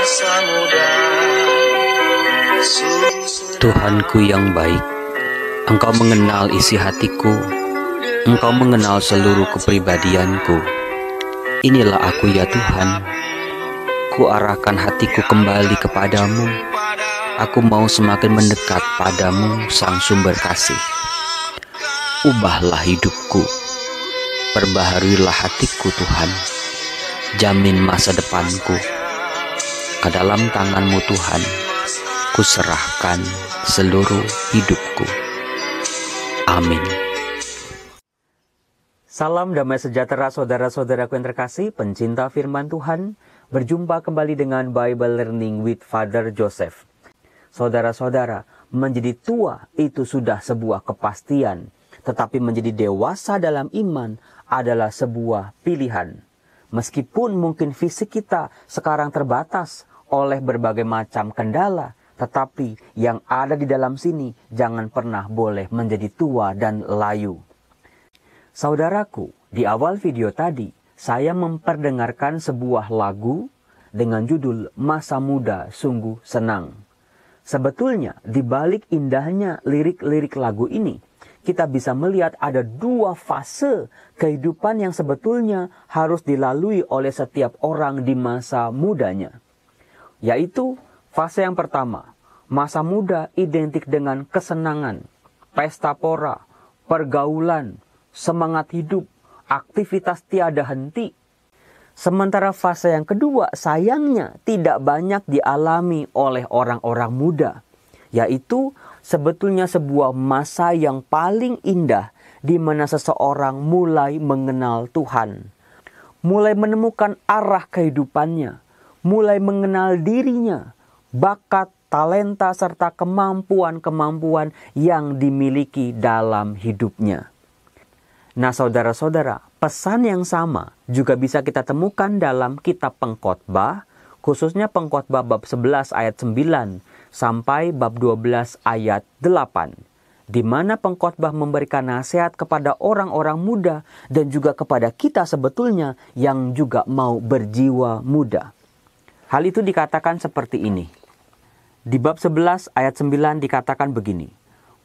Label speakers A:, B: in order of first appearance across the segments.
A: masa muda.
B: Tuhanku yang baik, Engkau mengenal isi hatiku, Engkau mengenal seluruh kepribadianku. Inilah aku ya Tuhan, kuarahkan hatiku kembali kepadamu. Aku mau semakin mendekat padamu, Sang Sumber Kasih. Ubahlah hidupku, perbaharuilah hatiku Tuhan. Jamin masa depanku, ke dalam tangan-Mu Tuhan, kuserahkan seluruh hidupku. Amin.
C: Salam damai sejahtera saudara-saudaraku yang terkasih, pencinta firman Tuhan. Berjumpa kembali dengan Bible Learning with Father Joseph. Saudara-saudara, menjadi tua itu sudah sebuah kepastian, tetapi menjadi dewasa dalam iman adalah sebuah pilihan. Meskipun mungkin fisik kita sekarang terbatas oleh berbagai macam kendala, tetapi yang ada di dalam sini jangan pernah boleh menjadi tua dan layu. Saudaraku, di awal video tadi saya memperdengarkan sebuah lagu dengan judul Masa Muda Sungguh Senang. Sebetulnya di balik indahnya lirik-lirik lagu ini, kita bisa melihat ada dua fase kehidupan yang sebetulnya harus dilalui oleh setiap orang di masa mudanya. Yaitu fase yang pertama, masa muda identik dengan kesenangan, pesta pora, pergaulan, semangat hidup, aktivitas tiada henti. Sementara fase yang kedua sayangnya tidak banyak dialami oleh orang-orang muda. Yaitu sebetulnya sebuah masa yang paling indah di mana seseorang mulai mengenal Tuhan. Mulai menemukan arah kehidupannya. Mulai mengenal dirinya, bakat, talenta, serta kemampuan-kemampuan yang dimiliki dalam hidupnya. Nah saudara-saudara, pesan yang sama juga bisa kita temukan dalam kitab Pengkhotbah, khususnya Pengkhotbah bab 11 ayat 9 sampai bab 12 ayat 8. Di mana Pengkhotbah memberikan nasihat kepada orang-orang muda dan juga kepada kita sebetulnya yang juga mau berjiwa muda. Hal itu dikatakan seperti ini. Di bab 11 ayat 9 dikatakan begini.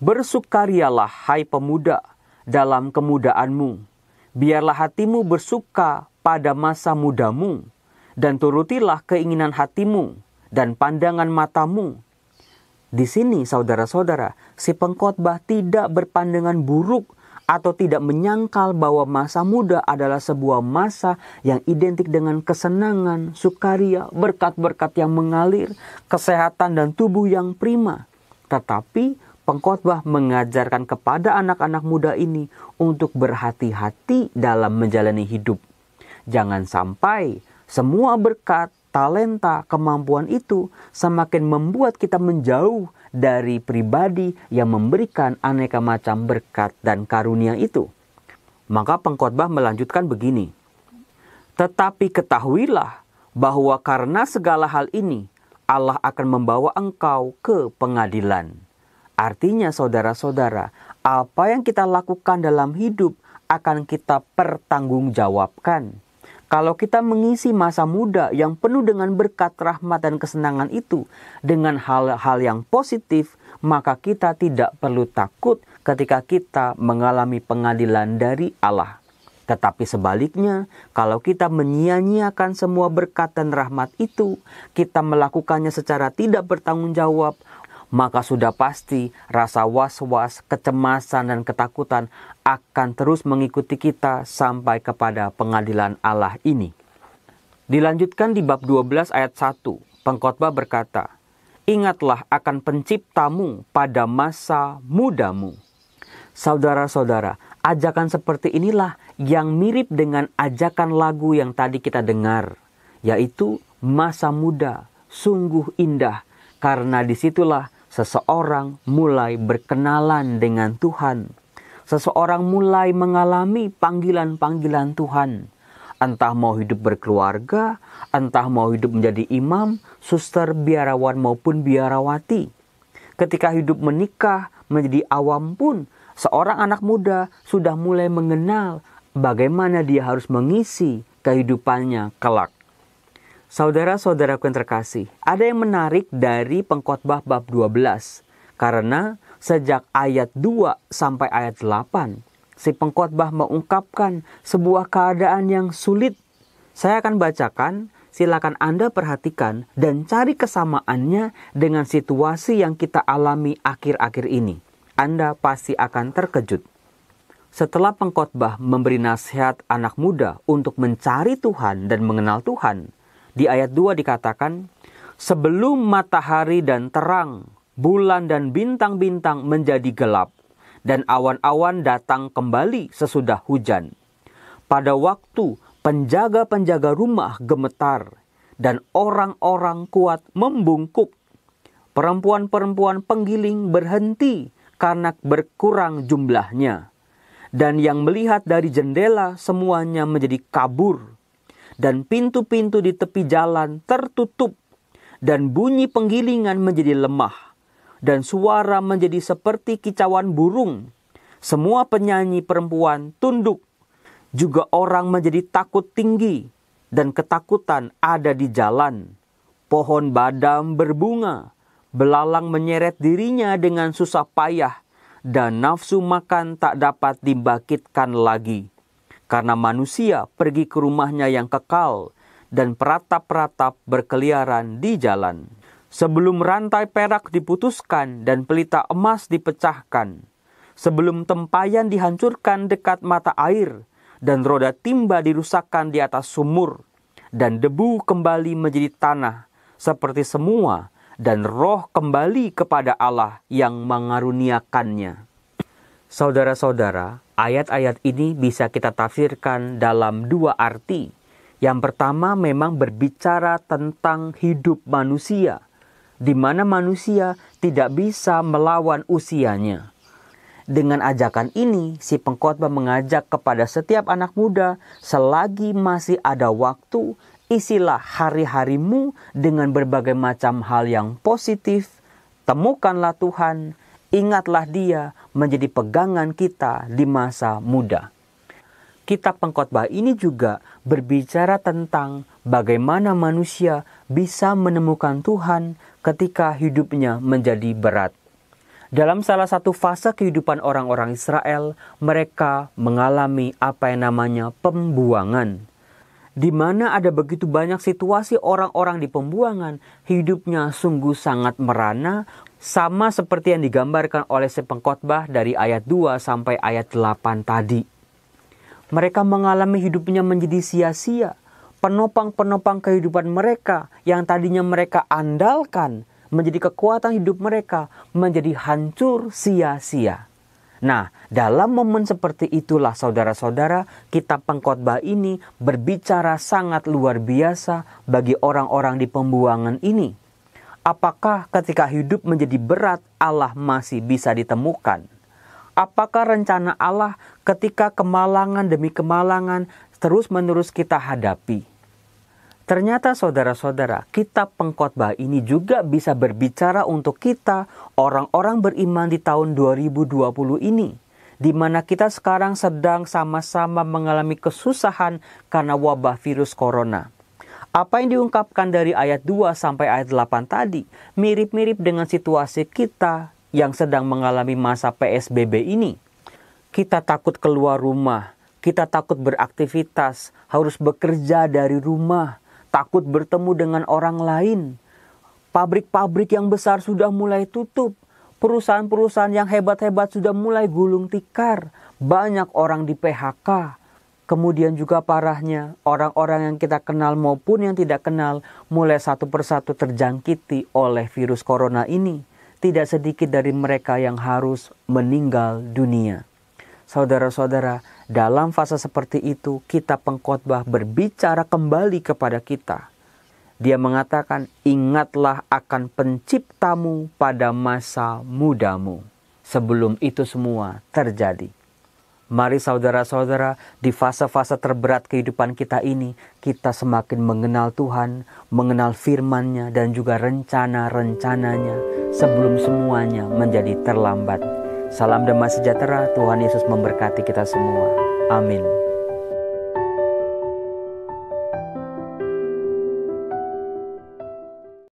C: Bersukarialah hai pemuda dalam kemudaanmu. Biarlah hatimu bersuka pada masa mudamu. Dan turutilah keinginan hatimu dan pandangan matamu. Di sini saudara-saudara, si pengkhotbah tidak berpandangan buruk atau tidak menyangkal bahwa masa muda adalah sebuah masa yang identik dengan kesenangan, sukaria, berkat-berkat yang mengalir, kesehatan dan tubuh yang prima. Tetapi pengkhotbah mengajarkan kepada anak-anak muda ini untuk berhati-hati dalam menjalani hidup. Jangan sampai semua berkat, talenta, kemampuan itu semakin membuat kita menjauh dari pribadi yang memberikan aneka macam berkat dan karunia itu. Maka pengkhotbah melanjutkan begini. Tetapi ketahuilah bahwa karena segala hal ini Allah akan membawa engkau ke pengadilan. Artinya saudara-saudara, apa yang kita lakukan dalam hidup akan kita pertanggungjawabkan. Kalau kita mengisi masa muda yang penuh dengan berkat, rahmat, dan kesenangan itu dengan hal-hal yang positif, maka kita tidak perlu takut ketika kita mengalami pengadilan dari Allah. Tetapi sebaliknya, kalau kita menyia-nyiakan semua berkat dan rahmat itu, kita melakukannya secara tidak bertanggung jawab, maka sudah pasti rasa was-was, kecemasan, dan ketakutan akan terus mengikuti kita sampai kepada pengadilan Allah ini. Dilanjutkan di bab 12 ayat 1, pengkhotbah berkata, Ingatlah akan penciptamu pada masa mudamu. Saudara-saudara, ajakan seperti inilah yang mirip dengan ajakan lagu yang tadi kita dengar, yaitu masa muda sungguh indah, karena disitulah seseorang mulai berkenalan dengan Tuhan. Seseorang mulai mengalami panggilan-panggilan Tuhan. Entah mau hidup berkeluarga, entah mau hidup menjadi imam, suster, biarawan maupun biarawati. Ketika hidup menikah, menjadi awam pun, seorang anak muda sudah mulai mengenal bagaimana dia harus mengisi kehidupannya kelak. Saudara-saudaraku yang terkasih, ada yang menarik dari Pengkhotbah bab 12. Karena sejak ayat 2 sampai ayat 8, si pengkhotbah mengungkapkan sebuah keadaan yang sulit. Saya akan bacakan, silakan Anda perhatikan dan cari kesamaannya dengan situasi yang kita alami akhir-akhir ini. Anda pasti akan terkejut. Setelah pengkhotbah memberi nasihat anak muda untuk mencari Tuhan dan mengenal Tuhan, di ayat 2 dikatakan, sebelum matahari dan terang, bulan dan bintang-bintang menjadi gelap, dan awan-awan datang kembali sesudah hujan. Pada waktu penjaga-penjaga rumah gemetar, dan orang-orang kuat membungkuk. Perempuan-perempuan penggiling berhenti karena berkurang jumlahnya. Dan yang melihat dari jendela semuanya menjadi kabur. Dan pintu-pintu di tepi jalan tertutup. Dan bunyi penggilingan menjadi lemah. Dan suara menjadi seperti kicauan burung. Semua penyanyi perempuan tunduk. Juga orang menjadi takut tinggi. Dan ketakutan ada di jalan. Pohon badam berbunga. Belalang menyeret dirinya dengan susah payah. Dan nafsu makan tak dapat dibangkitkan lagi. Karena manusia pergi ke rumahnya yang kekal. Dan peratap-peratap berkeliaran di jalan. Sebelum rantai perak diputuskan dan pelita emas dipecahkan. Sebelum tempayan dihancurkan dekat mata air. Dan roda timba dirusakkan di atas sumur. Dan debu kembali menjadi tanah. Seperti semua. Dan roh kembali kepada Allah yang mengaruniakannya. Saudara-saudara, ayat-ayat ini bisa kita tafsirkan dalam dua arti. Yang pertama memang berbicara tentang hidup manusia. Di mana manusia tidak bisa melawan usianya. Dengan ajakan ini, si pengkhotbah mengajak kepada setiap anak muda, selagi masih ada waktu, isilah hari-harimu dengan berbagai macam hal yang positif. Temukanlah Tuhan, ingatlah Dia menjadi pegangan kita di masa muda. Kitab pengkhotbah ini juga berbicara tentang bagaimana manusia bisa menemukan Tuhan ketika hidupnya menjadi berat. Dalam salah satu fase kehidupan orang-orang Israel, mereka mengalami apa yang namanya pembuangan. Di mana ada begitu banyak situasi orang-orang di pembuangan, hidupnya sungguh sangat merana, sama seperti yang digambarkan oleh si pengkhotbah dari ayat 2 sampai ayat 8 tadi. Mereka mengalami hidupnya menjadi sia-sia. Penopang-penopang kehidupan mereka yang tadinya mereka andalkan menjadi kekuatan hidup mereka menjadi hancur sia-sia. Nah, dalam momen seperti itulah saudara-saudara, kitab pengkhotbah ini berbicara sangat luar biasa bagi orang-orang di pembuangan ini. Apakah ketika hidup menjadi berat Allah masih bisa ditemukan? Apakah rencana Allah ketika kemalangan demi kemalangan terus-menerus kita hadapi? Ternyata saudara-saudara, kitab pengkhotbah ini juga bisa berbicara untuk kita, orang-orang beriman di tahun 2020 ini. Di mana kita sekarang sedang sama-sama mengalami kesusahan karena wabah virus corona. Apa yang diungkapkan dari ayat 2 sampai ayat 8 tadi, mirip-mirip dengan situasi kita yang sedang mengalami masa PSBB ini. Kita takut keluar rumah, kita takut beraktivitas, harus bekerja dari rumah, takut bertemu dengan orang lain. Pabrik-pabrik yang besar sudah mulai tutup. Perusahaan-perusahaan yang hebat-hebat sudah mulai gulung tikar. Banyak orang di PHK. Kemudian juga parahnya, orang-orang yang kita kenal maupun yang tidak kenal mulai satu persatu terjangkiti oleh virus corona ini. Tidak sedikit dari mereka yang harus meninggal dunia. Saudara-saudara, dalam fase seperti itu, kitab pengkhotbah berbicara kembali kepada kita. Dia mengatakan, ingatlah akan penciptamu pada masa mudamu. Sebelum itu semua terjadi. Mari saudara-saudara, di fase-fase terberat kehidupan kita ini, kita semakin mengenal Tuhan, mengenal firman-Nya dan juga rencana-rencananya sebelum semuanya menjadi terlambat. Salam damai sejahtera, Tuhan Yesus memberkati kita semua. Amin.